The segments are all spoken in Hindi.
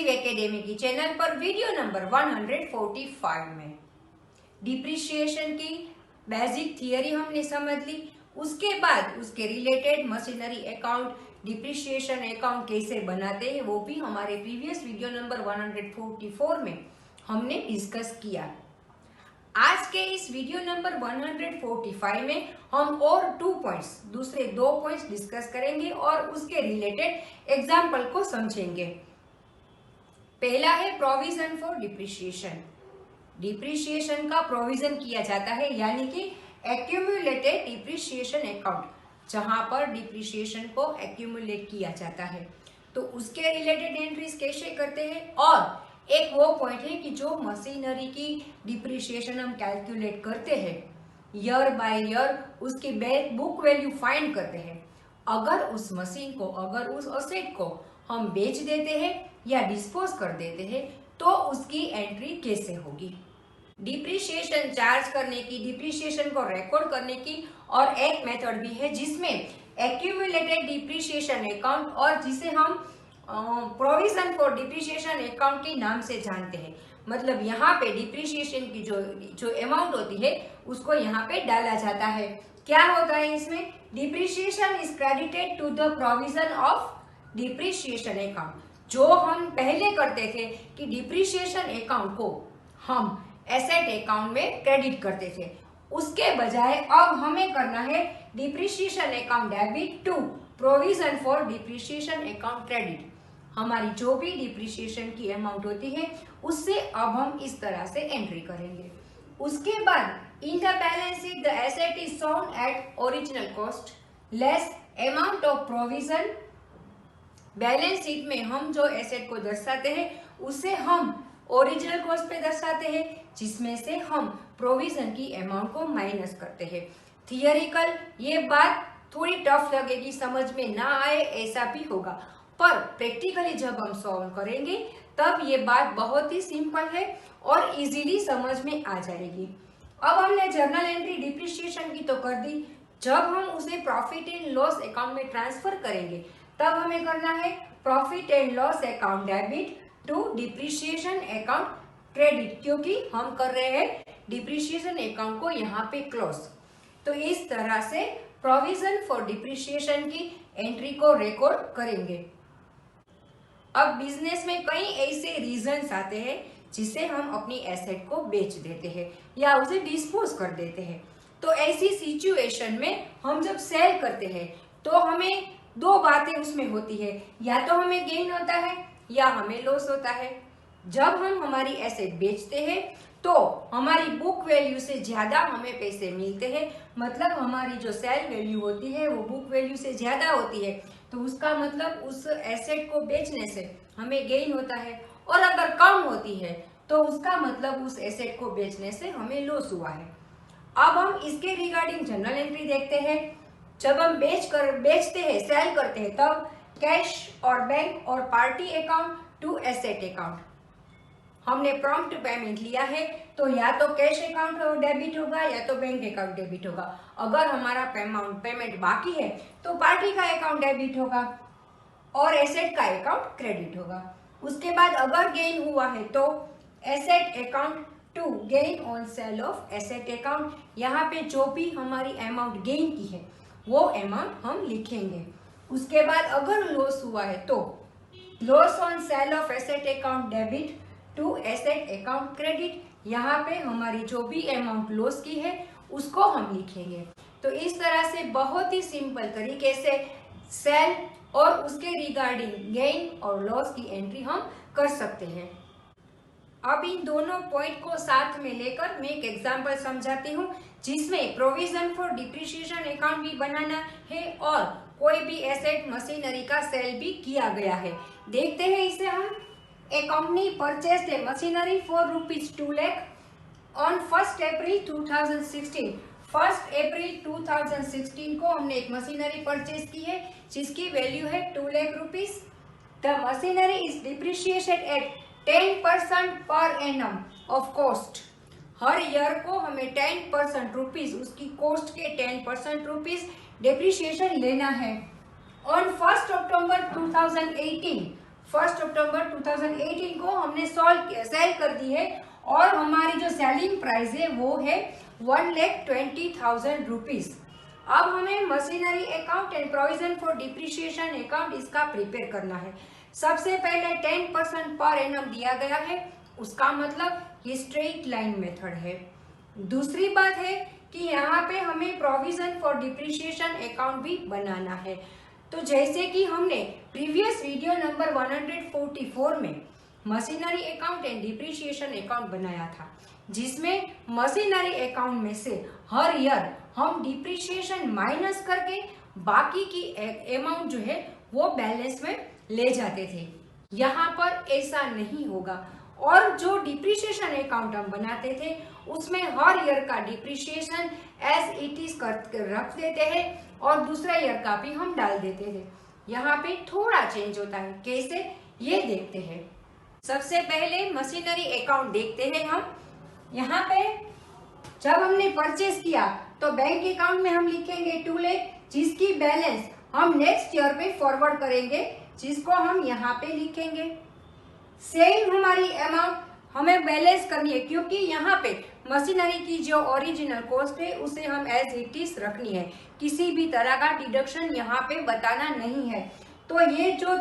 शिव एकेडमी की चैनल पर वीडियो नंबर 145 में डिप्रिशिएशन की बेसिक थियरी हमने समझ ली। उसके बाद उसके related machinery account, depreciation account कैसे बनाते हैं वो भी हमारे प्रीवियस वीडियो नंबर 144 में हमने डिस्कस किया। आज के इस वीडियो नंबर 145 में हम और दूसरे दो पॉइंट्स डिस्कस करेंगे और उसके रिलेटेड एग्जाम्पल को समझेंगे। पहला है प्रोविजन फॉर डिप्रिशिएशन। डिप्रिशिएशन का प्रोविजन किया जाता है यानी कि एक्यूमुलेटेड डिप्रिशिएशन अकाउंट, जहां पर डिप्रिशिएशन को एक्यूमुलेट किया जाता है। तो उसके रिलेटेड एंट्रीज कैसे करते हैं, और एक वो पॉइंट है कि जो मशीनरी की डिप्रिशिएशन हम कैलकुलेट करते हैं ईयर बाय ईयर, उसकी बुक वैल्यू फाइंड करते हैं। अगर उस मशीन को, अगर उस असेट को हम बेच देते हैं या डिस्पोज कर देते हैं तो उसकी एंट्री कैसे होगी। डिप्रिशिएशन चार्ज करने की, डिप्रिशिएशन को रिकॉर्ड करने की और एक मेथड भी है जिसमें एक्यूमुलेटेड डिप्रिशिएशन अकाउंट, और जिसे हम प्रोविजन फॉर डिप्रिशिएशन अकाउंट के नाम से जानते हैं। मतलब यहाँ पे डिप्रिशिएशन की जो अमाउंट होती है उसको यहाँ पे डाला जाता है। क्या होता है इसमें, depreciation is credited to the provision of depreciation account. जो हम पहले करते थे कि डिप्रिशिएशन अकाउंट को हम एसेट अकाउंट में क्रेडिट करते थे, उसके बजाय अब हमें करना है depreciation account debit to provision for depreciation account credit. हमारी जो भी डिप्रिशिएशन की अमाउंट होती है उससे अब हम इस तरह से एंट्री करेंगे। उसके बाद in the balance sheet the asset is shown at original cost less amount of provision. Balance sheet में हम जो एसेट को दर्शाते हैं उसे हम ओरिजिनल कॉस्ट पे दर्शाते हैं, जिसमें से हम प्रोविजन की अमाउंट को माइनस करते हैं। थियरिकल ये बात थोड़ी टफ लगेगी, समझ में ना आए ऐसा भी होगा, पर प्रैक्टिकली जब हम सॉल्व करेंगे तब ये बात बहुत ही सिंपल है और इजीली समझ में आ जाएगी। अब हमने जर्नल एंट्री डिप्रिशिएशन की तो कर दी, जब हम उसे प्रॉफिट एंड लॉस अकाउंट में ट्रांसफर करेंगे तब हमें करना है profit and loss account debit to depreciation account credit, क्योंकि हम कर रहे हैं डिप्रिशिएशन अकाउंट को यहाँ पे क्लोज। तो इस तरह से प्रोविजन फॉर डिप्रिशिएशन की एंट्री को रिकॉर्ड करेंगे। अब बिजनेस में कई ऐसे रीजंस आते हैं जिसे हम अपनी एसेट को बेच देते हैं या उसे डिस्पोज कर देते हैं। तो ऐसी सिचुएशन में हम जब सेल करते हैं तो हमें दो बातें उसमें होती है, या तो हमें गेन होता है या हमें लॉस होता है। जब हम हमारी एसेट बेचते हैं तो हमारी बुक वैल्यू से ज्यादा हमें पैसे मिलते हैं, मतलब हमारी जो सेल वैल्यू होती है वो बुक वैल्यू से ज्यादा होती है, तो उसका मतलब उस एसेट को बेचने से हमें गेन होता है। और अगर कम होती है तो उसका मतलब उस एसेट को बेचने से हमें लॉस हुआ है। अब हम इसके रिगार्डिंग जर्नल एंट्री देखते हैं। जब हम बेचते हैं, सेल करते हैं, तब कैश और बैंक और party account to asset account. हमने प्रॉम्प्ट पेमेंट लिया है तो या तो कैश अकाउंट डेबिट होगा या तो बैंक अकाउंट डेबिट होगा। अगर हमारा पेमेंट बाकी है तो पार्टी का अकाउंट डेबिट होगा और एसेट का अकाउंट क्रेडिट होगा। उसके बाद अगर गेन हुआ है तो asset account to gain on sale of asset account. यहाँ पे जो भी हमारी अमाउंट गेन की है वो अमाउंट हम लिखेंगे। उसके बाद अगर लॉस हुआ है तो loss on sale of asset account debit to asset account credit. यहाँ पे हमारी जो भी अमाउंट लॉस की है उसको हम लिखेंगे। तो इस तरह से बहुत ही सिंपल तरीके से सेल और उसके रिगार्डिंग गेन और लॉस की एंट्री हम कर सकते हैं। अब इन दोनों पॉइंट को साथ में लेकर मैं एक एग्जांपल समझाती हूँ जिसमें प्रोविजन फॉर डिप्रिशिएशन अकाउंट भी बनाना है और कोई भी एसेट मशीनरी का सेल भी किया गया है। देखते हैं इसे हम। A company purchased a machinery for ₹2 lakh on 1st April 2016। 1st April 2016 को हमने एक मशीनरी परचेज की है जिसकी वैल्यू है ₹2 lakh। The machinery is depreciated at 10% per annum of cost। Her year को हमें 10% रुपीज, उसकी कॉस्ट के 10% रुपीज डिप्रिशिएशन लेना है। On 1st October 2018 1 अक्टूबर 2018 को हमने सेल कर दी है और हमारी जो सेलिंग प्राइस है वो है 1,20,000 रुपीज। अब हमें machinery account and provision for depreciation account इसका प्रिपेयर करना है। सबसे पहले 10% पर एनम दिया गया है, उसका मतलब ये स्ट्रेट लाइन मेथड है। दूसरी बात है कि यहाँ पे हमें प्रोविजन फॉर डिप्रिशिएशन अकाउंट भी बनाना है। तो जैसे कि हमने प्रीवियस वीडियो नंबर 144 में machinery account and depreciation account बनाया था, जिसमें मशीनरी अकाउंट में से हर ईयर हम डिप्रिशिएशन माइनस करके बाकी की अमाउंट जो है वो बैलेंस में ले जाते थे। यहाँ पर ऐसा नहीं होगा और जो डिप्रिशिएशन अकाउंट हम बनाते थे उसमें हर ईयर का डिप्रिशिएशन एज इट इज रख देते हैं और दूसरा ईयर का भी हम डाल देते थे। यहाँ पे थोड़ा चेंज होता है, कैसे ये देखते हैं। सबसे पहले मशीनरी अकाउंट देखते हैं हम। यहाँ पे जब हमने परचेज किया तो बैंक अकाउंट में हम लिखेंगे 2 लाख, जिसकी बैलेंस हम नेक्स्ट ईयर पे फॉरवर्ड करेंगे, जिसको हम यहाँ पे लिखेंगे। सेम हमारी अमाउंट हमें बैलेंस करनी है, क्योंकि यहाँ पे मशीनरी की जो ओरिजिनल कॉस्ट है उसे हम एज इट इज रखनी है, किसी भी तरह का डिडक्शन यहाँ पे बताना नहीं है। तो ये जो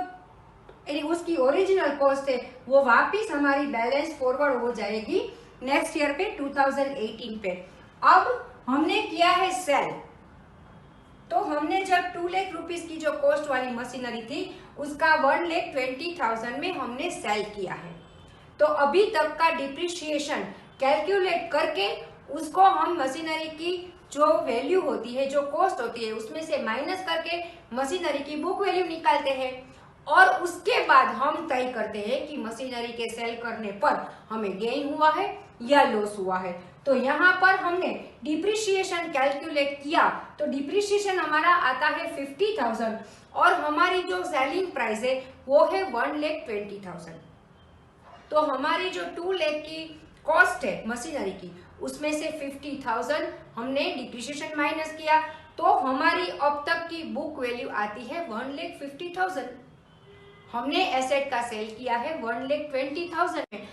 उसकी ओरिजिनल कॉस्ट है वो वापिस हमारी बैलेंस फॉरवर्ड हो जाएगी नेक्स्ट ईयर पे 2018 पे। अब हमने किया है सेल, तो हमने जब 2 लाख रुपीस की जो कॉस्ट वाली मशीनरी थी उसका 1,20,000 में हमने सेल किया है। तो अभी तक का डिप्रिशिएशन कैलकुलेट करके उसको हम मशीनरी की जो वैल्यू होती है, जो कॉस्ट होती है, उसमें से माइनस करके मशीनरी की बुक वैल्यू निकालते हैं और उसके बाद हम तय करते हैं कि मशीनरी के सेल करने पर हमें गेन हुआ है या लॉस हुआ है। तो यहाँ पर हमने डिप्रिशिएशन कैलकुलेट किया तो डिप्रिशिएशन हमारा आता है 50,000 और हमारी जो सेलिंग प्राइस है वो है 1,20,000। तो हमारी जो 2 लाख की कॉस्ट है मशीनरी की, उसमें से 50,000 हमने डिप्रिशिएशन माइनस किया, तो हमारी अब तक की बुक वैल्यू आती है 1,50,000। हमने एसेट का सेल किया है 1,20,000 में,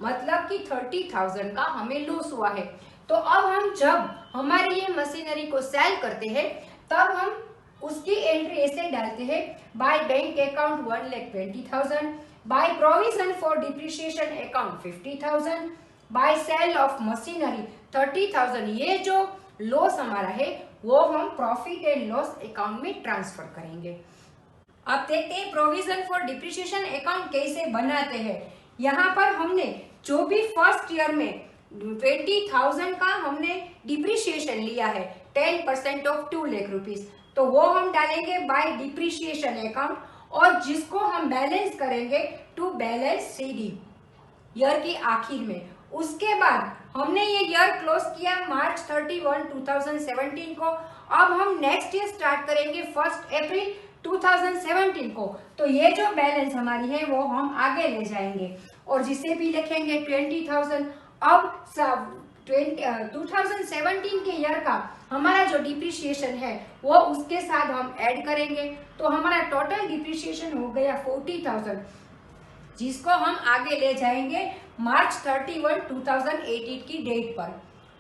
मतलब कि 30,000 का हमें लॉस हुआ है। तो अब हम जब हमारी ये मशीनरी को सेल करते हैं तब हम उसकी एंट्री ऐसे डालते हैं, by bank account 1,20,000, by provision for depreciation account 50,000, by sale of machinery 30,000। ये जो लॉस हमारा है वो हम प्रॉफिट एंड लॉस अकाउंट में ट्रांसफर करेंगे। अब देखते हैं प्रोविजन फॉर डिप्रिशिएशन अकाउंट कैसे बनाते हैं। यहाँ पर हमने जो भी फर्स्ट ईयर में 20,000 का हमने डिप्रिशिएशन लिया है 10% ऑफ 2 लाख रुपीज, तो वो हम डालेंगे बाय डिप्रिशिएशन अकाउंट और जिसको हम बैलेंस करेंगे टू बैलेंस सीडी ईयर की आखिर में। उसके बाद हमने ये ईयर क्लोज किया मार्च 31, 2017 को। अब हम नेक्स्ट ईयर स्टार्ट करेंगे 1 अप्रैल 2017 को। तो ये जो बैलेंस हमारी है वो हम आगे ले जाएंगे और जिसे भी लिखेंगे 20,000। अब 2017 के ईयर का हमारा जो डिप्रिशिएशन है वो उसके साथ हम ऐड करेंगे, तो हमारा टोटल डिप्रिशिएशन हो गया 40,000, जिसको हम आगे ले जाएंगे मार्च 31, 2018 की डेट पर।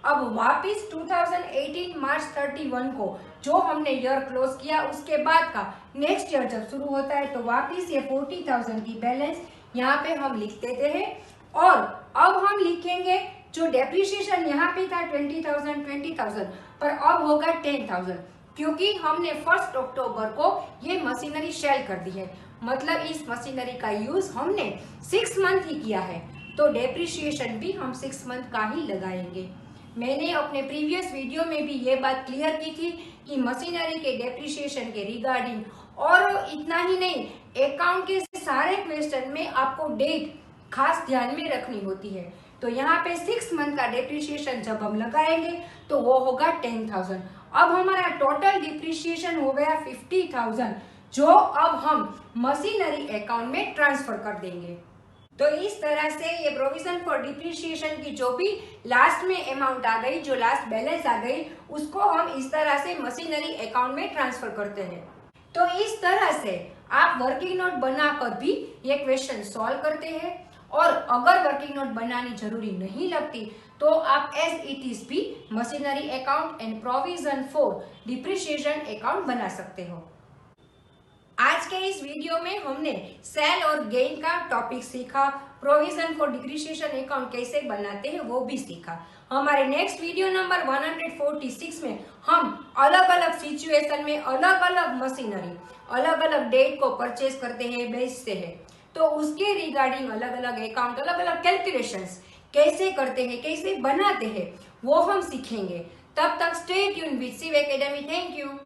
अब वापिस 2018 मार्च 31 को जो हमने ईयर क्लोज किया उसके बाद का नेक्स्ट ईयर जब शुरू होता है तो वापिस ये 40,000 की बैलेंस यहाँ पे हम लिख देते हैं। और अब हम लिखेंगे जो डेप्रिशिएशन यहाँ पे था 20,000 पर अब होगा 10,000, क्योंकि हमने 1 अक्टूबर को ये मशीनरी सेल कर दी है, मतलब इस मशीनरी का यूज हमने 6 मंथ ही किया है, तो डेप्रिशिएशन भी हम 6 मंथ का ही लगाएंगे। मैंने अपने प्रीवियस वीडियो में भी ये बात क्लियर की थी कि मशीनरी के डेप्रिशिएशन के रिगार्डिंग, और इतना ही नहीं, अकाउंट के सारे क्वेश्चन में आपको डेट खास ध्यान में रखनी होती है। तो यहाँ पे 6 मंथ का डेप्रिशिएशन जब हम लगाएंगे तो वो होगा 10,000। अब हमारा टोटल डिप्रिशिएशन हो गया 50,000, जो अब हम मशीनरी अकाउंट में ट्रांसफर कर देंगे। तो इस तरह से ये प्रोविजन फॉर डिप्रिशिएशन की जो भी लास्ट में अमाउंट आ गई, जो लास्ट बैलेंस आ गई, उसको हम इस तरह से मशीनरी अकाउंट में ट्रांसफर करते हैं। तो इस तरह से आप वर्किंग नोट बनाकर भी ये क्वेश्चन सॉल्व करते हैं, और अगर वर्किंग नोट बनानी जरूरी नहीं लगती तो आप एज इट इज भी machinery account and provision for depreciation account बना सकते हो। आज के इस वीडियो में हमने सेल और गेन का टॉपिक सीखा, प्रोविजन फॉर डिप्रिसिएशन अकाउंट कैसे बनाते हैं वो भी सीखा। हमारे नेक्स्ट वीडियो नंबर 146 में हम अलग अलग सिचुएशन में अलग अलग मशीनरी अलग अलग डेट को परचेज करते हैं, बेचते हैं, तो उसके रिगार्डिंग अलग अलग अकाउंट अलग अलग कैलकुलेशंस कैसे करते हैं, कैसे बनाते हैं, वो हम सीखेंगे। तब तक stay tune with Shiv Academy. Thank you.